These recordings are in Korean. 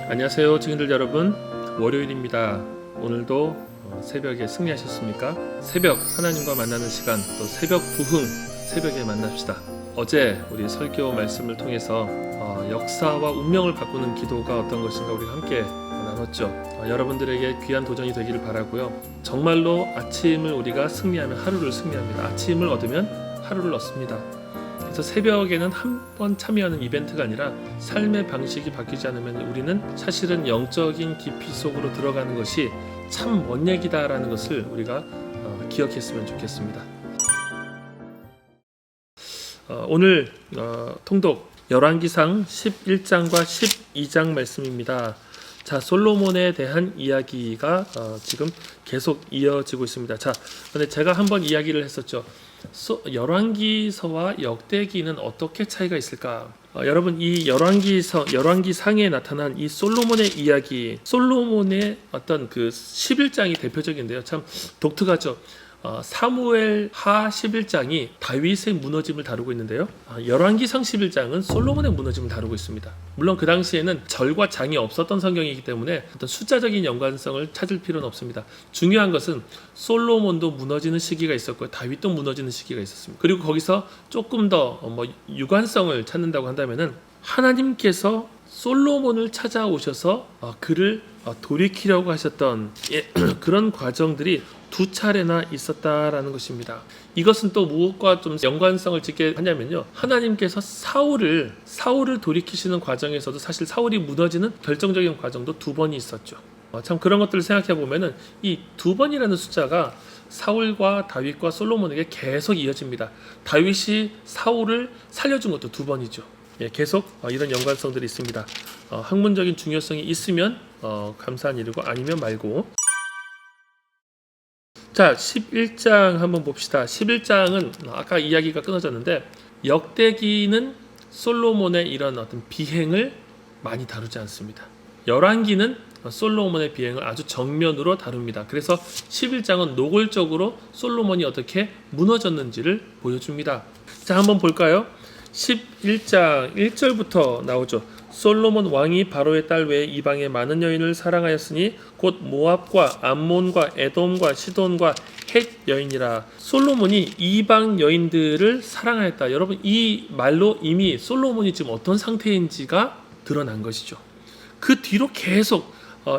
안녕하세요 증인들 여러분, 월요일입니다. 오늘도 새벽에 승리하셨습니까? 새벽 하나님과 만나는 시간, 또 새벽 부흥, 새벽에 만납시다. 어제 우리 설교 말씀을 통해서 역사와 운명을 바꾸는 기도가 어떤 것인가 우리가 함께 나눴죠. 여러분들에게 귀한 도전이 되기를 바라고요. 정말로 아침을 우리가 승리하면 하루를 승리합니다. 아침을 얻으면 하루를 얻습니다. 그래서 새벽에는 한 번 참여하는 이벤트가 아니라 삶의 방식이 바뀌지 않으면 우리는 사실은 영적인 깊이 속으로 들어가는 것이 참 먼 얘기다라는 것을 우리가 기억했으면 좋겠습니다. 오늘 통독 열왕기상 11장과 12장 말씀입니다. 자, 솔로몬에 대한 이야기가 지금 계속 이어지고 있습니다. 자, 근데 제가 한번 이야기를 했었죠. 열왕기서와 역대기는 어떻게 차이가 있을까? 여러분, 이 열왕기상에 나타난 이 솔로몬의 이야기, 솔로몬의 어떤 그 11장이 대표적인데요. 참 독특하죠. 사무엘 하 11장이 다윗의 무너짐을 다루고 있는데요. 열왕기상 11장은 솔로몬의 무너짐을 다루고 있습니다. 물론 그 당시에는 절과 장이 없었던 성경이기 때문에 어떤 숫자적인 연관성을 찾을 필요는 없습니다. 중요한 것은 솔로몬도 무너지는 시기가 있었고 다윗도 무너지는 시기가 있었습니다. 그리고 거기서 조금 더 유관성을 찾는다고 한다면은 하나님께서 솔로몬을 찾아오셔서 그를 돌이키려고 하셨던 그런 과정들이 두 차례나 있었다라는 것입니다. 이것은 또 무엇과 좀 연관성을 짓게 하냐면요, 하나님께서 사울을 돌이키시는 과정에서도 사실 사울이 무너지는 결정적인 과정도 두 번이 있었죠. 참 그런 것들을 생각해 보면은 이 두 번이라는 숫자가 사울과 다윗과 솔로몬에게 계속 이어집니다. 다윗이 사울을 살려준 것도 두 번이죠. 계속 이런 연관성들이 있습니다. 학문적인 중요성이 있으면 감사한 일이고 아니면 말고. 자, 11장 한번 봅시다. 11장은 아까 이야기가 끊어졌는데 역대기는 솔로몬의 이런 어떤 비행을 많이 다루지 않습니다. 열왕기는 솔로몬의 비행을 아주 정면으로 다룹니다. 그래서 11장은 노골적으로 솔로몬이 어떻게 무너졌는지를 보여줍니다. 자, 한번 볼까요? 11장 1절부터 나오죠. 솔로몬 왕이 바로의 딸 외에 이방의 많은 여인을 사랑하였으니 곧 모압과 암몬과 에돔과 시돈과 헷 여인이라. 솔로몬이 이방 여인들을 사랑하였다. 여러분, 이 말로 이미 솔로몬이 지금 어떤 상태인지가 드러난 것이죠. 그 뒤로 계속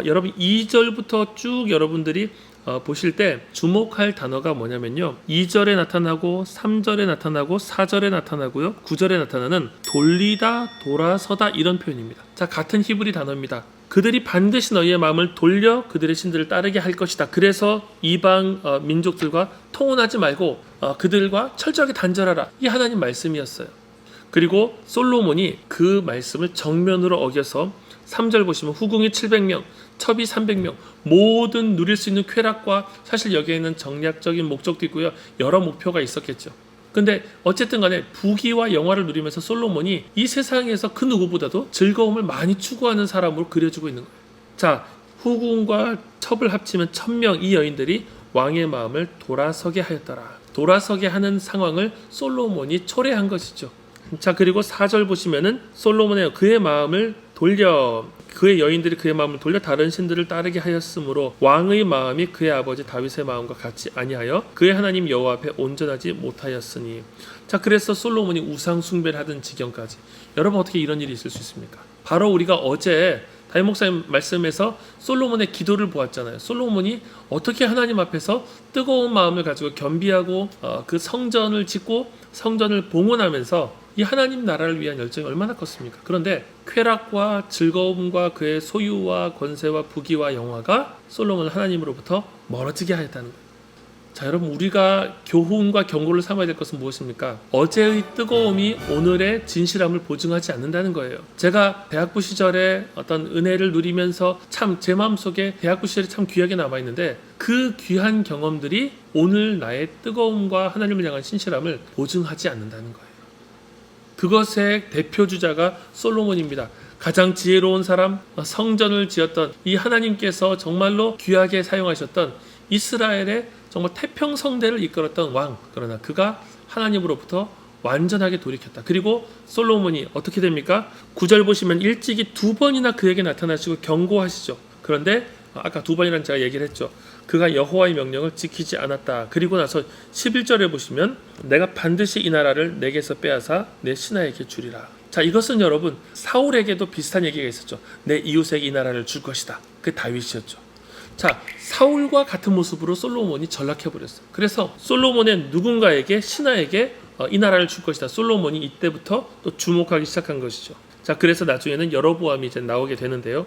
여러분 2절부터 쭉 여러분들이 보실 때 주목할 단어가 뭐냐면요, 2절에 나타나고 3절에 나타나고 4절에 나타나고요, 9절에 나타나는 돌리다, 돌아서다 이런 표현입니다. 자, 같은 히브리 단어입니다. 그들이 반드시 너희의 마음을 돌려 그들의 신들을 따르게 할 것이다. 그래서 이방 민족들과 통혼하지 말고 그들과 철저하게 단절하라. 이 하나님 말씀이었어요. 그리고 솔로몬이 그 말씀을 정면으로 어겨서 3절 보시면 후궁이 700명, 첩이 300명, 모든 누릴 수 있는 쾌락과, 사실 여기에는 정략적인 목적도 있고요, 여러 목표가 있었겠죠. 근데 어쨌든 간에 부귀와 영화를 누리면서 솔로몬이 이 세상에서 그 누구보다도 즐거움을 많이 추구하는 사람으로 그려지고 있는 거예요. 자, 후궁과 첩을 합치면 1000명, 이 여인들이 왕의 마음을 돌아서게 하였더라. 돌아서게 하는 상황을 솔로몬이 초래한 것이죠. 자, 그리고 4절 보시면은 솔로몬의 그의 마음을 돌려, 그의 여인들이 그의 마음을 돌려 다른 신들을 따르게 하였으므로 왕의 마음이 그의 아버지 다윗의 마음과 같이 아니하여 그의 하나님 여호와 앞에 온전하지 못하였으니. 자, 그래서 솔로몬이 우상 숭배를 하던 지경까지. 여러분, 어떻게 이런 일이 있을 수 있습니까? 바로 우리가 어제 다윗 목사님 말씀에서 솔로몬의 기도를 보았잖아요. 솔로몬이 어떻게 하나님 앞에서 뜨거운 마음을 가지고 겸비하고 그 성전을 짓고 성전을 봉헌하면서 이 하나님 나라를 위한 열정이 얼마나 컸습니까? 그런데 쾌락과 즐거움과 그의 소유와 권세와 부귀와 영화가 솔로몬을 하나님으로부터 멀어지게 하였다는 거예요. 자, 여러분, 우리가 교훈과 경고를 삼아야 될 것은 무엇입니까? 어제의 뜨거움이 오늘의 진실함을 보증하지 않는다는 거예요. 제가 대학부 시절에 어떤 은혜를 누리면서 참 제 마음속에 대학부 시절이 참 귀하게 남아있는데 그 귀한 경험들이 오늘 나의 뜨거움과 하나님을 향한 신실함을 보증하지 않는다는 거예요. 그것의 대표주자가 솔로몬입니다. 가장 지혜로운 사람, 성전을 지었던 이 하나님께서 정말로 귀하게 사용하셨던 이스라엘의 정말 태평성대를 이끌었던 왕, 그러나 그가 하나님으로부터 완전하게 돌이켰다. 그리고 솔로몬이 어떻게 됩니까? 9절 보시면 일찍이 2번이나 그에게 나타나시고 경고하시죠. 그런데 아까 2번이라는 제가 얘기를 했죠. 그가 여호와의 명령을 지키지 않았다. 그리고 나서 11절에 보시면 내가 반드시 이 나라를 내게서 빼앗아 내 신하에게 주리라. 자, 이것은 여러분 사울에게도 비슷한 얘기가 있었죠. 내 이웃에게 이 나라를 줄 것이다. 그 다윗이었죠. 자, 사울과 같은 모습으로 솔로몬이 전락해버렸어요. 그래서 솔로몬의 누군가에게 신하에게 이 나라를 줄 것이다. 솔로몬이 이때부터 또 주목하기 시작한 것이죠. 자, 그래서 나중에는 여로보암이 이제 나오게 되는데요.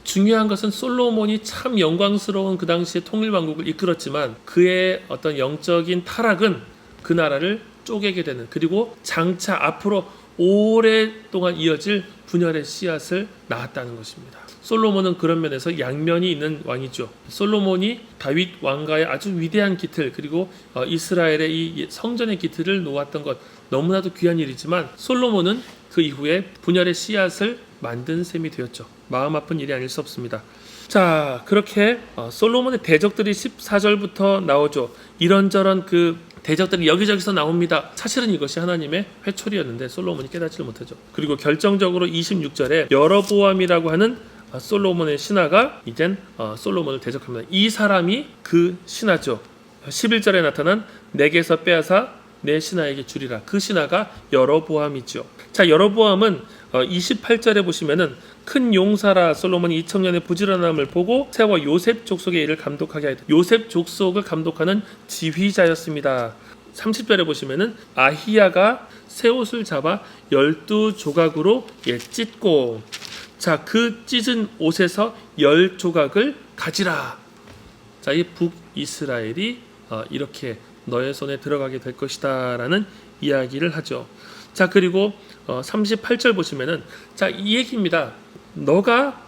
중요한 것은 솔로몬이 참 영광스러운 그 당시의 통일왕국을 이끌었지만 그의 어떤 영적인 타락은 그 나라를 쪼개게 되는, 그리고 장차 앞으로 오랫동안 이어질 분열의 씨앗을 낳았다는 것입니다. 솔로몬은 그런 면에서 양면이 있는 왕이죠. 솔로몬이 다윗 왕가의 아주 위대한 기틀, 그리고 이스라엘의 이 성전의 기틀을 놓았던 것, 너무나도 귀한 일이지만 솔로몬은 그 이후에 분열의 씨앗을 만든 셈이 되었죠. 마음 아픈 일이 아닐 수 없습니다. 자, 그렇게 솔로몬의 대적들이 14절부터 나오죠. 이런저런 그 대적들이 여기저기서 나옵니다. 사실은 이것이 하나님의 회초리였는데 솔로몬이 깨닫지를 못하죠. 그리고 결정적으로 26절에 여로보암이라고 하는 솔로몬의 신하가 이젠 솔로몬을 대적합니다. 이 사람이 그 신하죠. 11절에 나타난 내게서 빼앗아 내 신하에게 주리라. 그 신하가 여로보암이죠. 자, 여로보암은 28절에 보시면은 큰 용사라 솔로몬이 2000년의 부지런함을 보고 세워 요셉 족속의 일을 감독하게 하였다. 요셉 족속을 감독하는 지휘자였습니다. 30절에 보시면은 아히야가 새 옷을 잡아 12조각으로 찢고, 자, 그 찢은 옷에서 10조각을 가지라. 자, 이 북이스라엘이 이렇게 너의 손에 들어가게 될 것이다 라는 이야기를 하죠. 자, 그리고 38절 보시면은, 자, 이 얘기입니다. 너가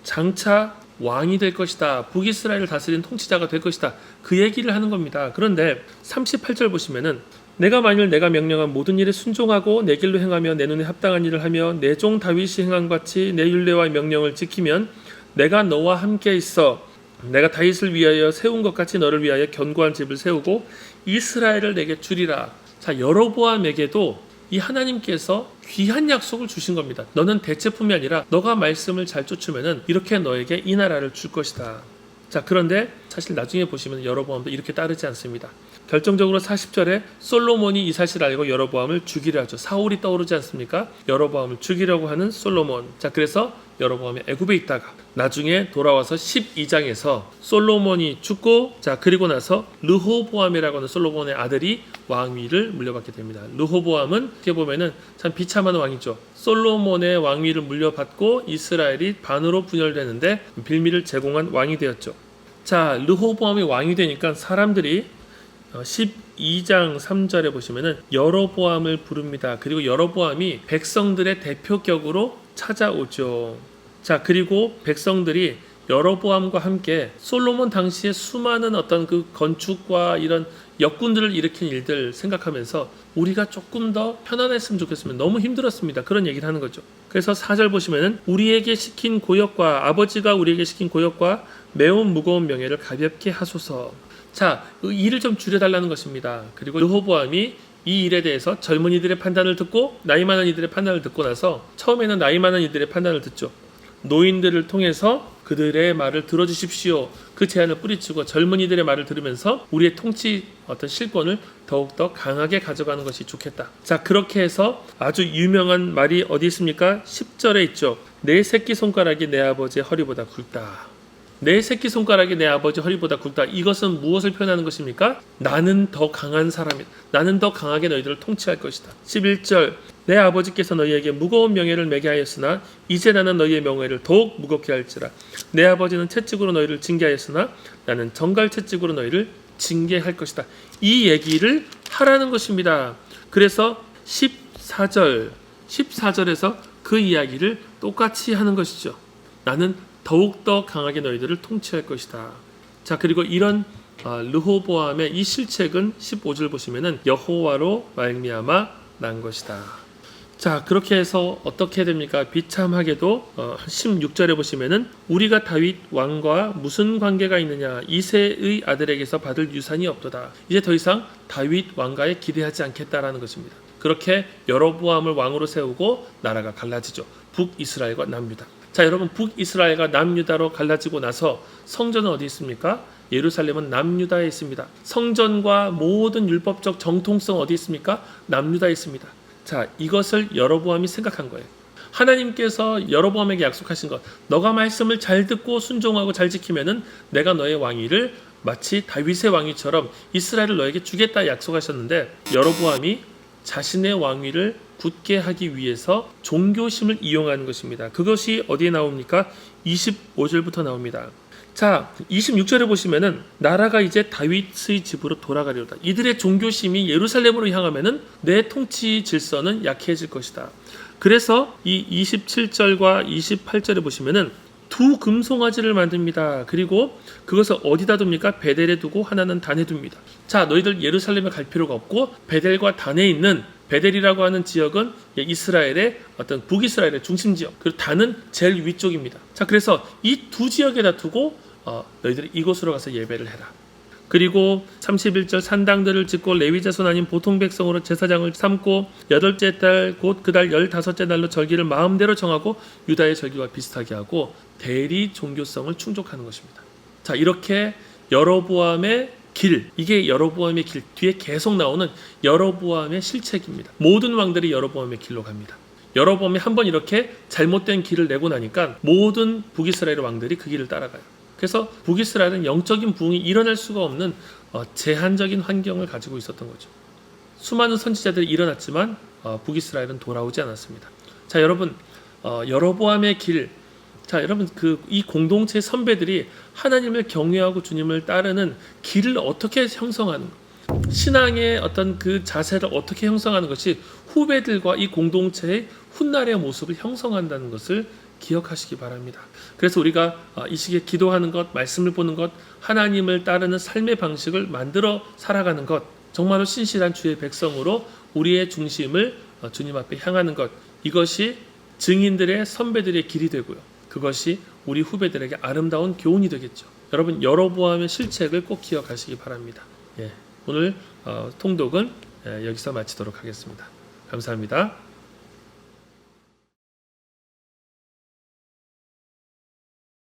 장차 왕이 될 것이다. 북이스라엘을 다스리는 통치자가 될 것이다. 그 얘기를 하는 겁니다. 그런데 38절 보시면은 내가 만일 내가 명령한 모든 일에 순종하고 내 길로 행하며 내 눈에 합당한 일을 하며 내 종 다윗이 행한 같이 내 율례와 명령을 지키면 내가 너와 함께 있어 내가 다윗을 위하여 세운 것 같이 너를 위하여 견고한 집을 세우고 이스라엘을 내게 주리라. 자, 여로보암에게도 이 하나님께서 귀한 약속을 주신 겁니다. 너는 대체품이 아니라 너가 말씀을 잘 쫓으면은 이렇게 너에게 이 나라를 줄 것이다. 자, 그런데 사실 나중에 보시면 여로보암도 이렇게 따르지 않습니다. 결정적으로 40절에 솔로몬이 이 사실을 알고 여로보암을 죽이려 하죠. 사울이 떠오르지 않습니까? 여로보암을 죽이려고 하는 솔로몬. 자, 그래서 여로보암이 애굽에 있다가 나중에 돌아와서 12장에서 솔로몬이 죽고, 자, 그리고 나서 르호보암이라고 하는 솔로몬의 아들이 왕위를 물려받게 됩니다. 르호보암은 어떻게 보면은 참 비참한 왕이죠. 솔로몬의 왕위를 물려받고 이스라엘이 반으로 분열되는데 빌미를 제공한 왕이 되었죠. 자, 르호보암이 왕이 되니까 사람들이 12장 3절에 보시면은 여로보암을 부릅니다. 그리고 여로보암이 백성들의 대표격으로 찾아오죠. 자, 그리고 백성들이 여로보암과 함께 솔로몬 당시에 수많은 어떤 그 건축과 이런 역군들을 일으킨 일들 생각하면서 우리가 조금 더 편안했으면 좋겠으면 너무 힘들었습니다. 그런 얘기를 하는 거죠. 그래서 4절 보시면은 우리에게 시킨 고역과 아버지가 우리에게 시킨 고역과 매우 무거운 명예를 가볍게 하소서. 자, 그 일을 좀 줄여달라는 것입니다. 그리고 르호보암이 이 일에 대해서 젊은이들의 판단을 듣고 나이 많은 이들의 판단을 듣고 나서 처음에는 나이 많은 이들의 판단을 듣죠. 노인들을 통해서 그들의 말을 들어주십시오. 그 제안을 뿌리치고 젊은이들의 말을 들으면서 우리의 통치 어떤 실권을 더욱더 강하게 가져가는 것이 좋겠다. 자, 그렇게 해서 아주 유명한 말이 어디 있습니까? 10절에 있죠. 내 새끼손가락이 내 아버지의 허리보다 굵다. 내 새끼손가락이 내 아버지 허리보다 굵다. 이것은 무엇을 표현하는 것입니까? 나는 더 강한 사람이다. 나는 더 강하게 너희들을 통치할 것이다. 11절 내 아버지께서 너희에게 무거운 명예를 매게 하였으나 이제 나는 너희의 명예를 더욱 무겁게 할지라. 내 아버지는 채찍으로 너희를 징계하였으나 나는 정갈 채찍으로 너희를 징계할 것이다. 이 얘기를 하라는 것입니다. 그래서 14절에서 그 이야기를 똑같이 하는 것이죠. 나는 더욱더 강하게 너희들을 통치할 것이다. 자, 그리고 이런 르호보암의 이 실책은 15절 보시면은 여호와로 말미암아 난 것이다. 자, 그렇게 해서 어떻게 됩니까? 비참하게도 16절에 보시면은 우리가 다윗 왕과 무슨 관계가 있느냐? 이새의 아들에게서 받을 유산이 없도다. 이제 더 이상 다윗 왕가에 기대하지 않겠다라는 것입니다. 그렇게 여로보암을 왕으로 세우고 나라가 갈라지죠. 북이스라엘과 남유다. 자, 여러분, 북이스라엘과 남유다로 갈라지고 나서 성전은 어디 있습니까? 예루살렘은 남유다에 있습니다. 성전과 모든 율법적 정통성 어디 있습니까? 남유다에 있습니다. 자, 이것을 여로보암이 생각한 거예요. 하나님께서 여로보암에게 약속하신 것, 너가 말씀을 잘 듣고 순종하고 잘 지키면은 내가 너의 왕위를 마치 다윗의 왕위처럼 이스라엘을 너에게 주겠다 약속하셨는데, 여로보암이 자신의 왕위를 굳게 하기 위해서 종교심을 이용하는 것입니다. 그것이 어디에 나옵니까? 25절부터 나옵니다. 자, 26절에 보시면은 나라가 이제 다윗의 집으로 돌아가리로다. 이들의 종교심이 예루살렘으로 향하면은 내 통치 질서는 약해질 것이다. 그래서 이 27절과 28절에 보시면은 두 금송아지를 만듭니다. 그리고 그것을 어디다 둡니까? 베델에 두고 하나는 단에 둡니다. 자, 너희들 예루살렘에 갈 필요가 없고 베델과 단에 있는, 베델이라고 하는 지역은 이스라엘의 어떤 북이스라엘의 중심 지역, 그리고 단은 제일 위쪽입니다. 자, 그래서 이 두 지역에다 두고 너희들이 이곳으로 가서 예배를 해라. 그리고 31절 산당들을 짓고 레위 자손 아닌 보통 백성으로 제사장을 삼고 8째 달 곧 그 달 15째 날로 절기를 마음대로 정하고 유다의 절기와 비슷하게 하고 대리 종교성을 충족하는 것입니다. 자, 이렇게 여로보암의 길, 이게 여로보암의 길, 뒤에 계속 나오는 여로보암의 실책입니다. 모든 왕들이 여로보암의 길로 갑니다. 여로보암이 한번 이렇게 잘못된 길을 내고 나니까 모든 북이스라엘 왕들이 그 길을 따라가요. 그래서 북이스라엘은 영적인 부흥이 일어날 수가 없는 제한적인 환경을 가지고 있었던 거죠. 수많은 선지자들이 일어났지만 북이스라엘은 돌아오지 않았습니다. 자, 여러분, 여로보암의 길, 자, 여러분, 이 공동체 선배들이 하나님을 경외하고 주님을 따르는 길을 어떻게 형성하는 것, 신앙의 어떤 그 자세를 어떻게 형성하는 것이 후배들과 이 공동체의 훗날의 모습을 형성한다는 것을 기억하시기 바랍니다. 그래서 우리가 이 시기에 기도하는 것, 말씀을 보는 것, 하나님을 따르는 삶의 방식을 만들어 살아가는 것, 정말로 신실한 주의 백성으로 우리의 중심을 주님 앞에 향하는 것, 이것이 증인들의 선배들의 길이 되고요. 그것이 우리 후배들에게 아름다운 교훈이 되겠죠. 여러분, 여로보암의 실책을 꼭 기억하시기 바랍니다. 오늘 통독은 여기서 마치도록 하겠습니다. 감사합니다.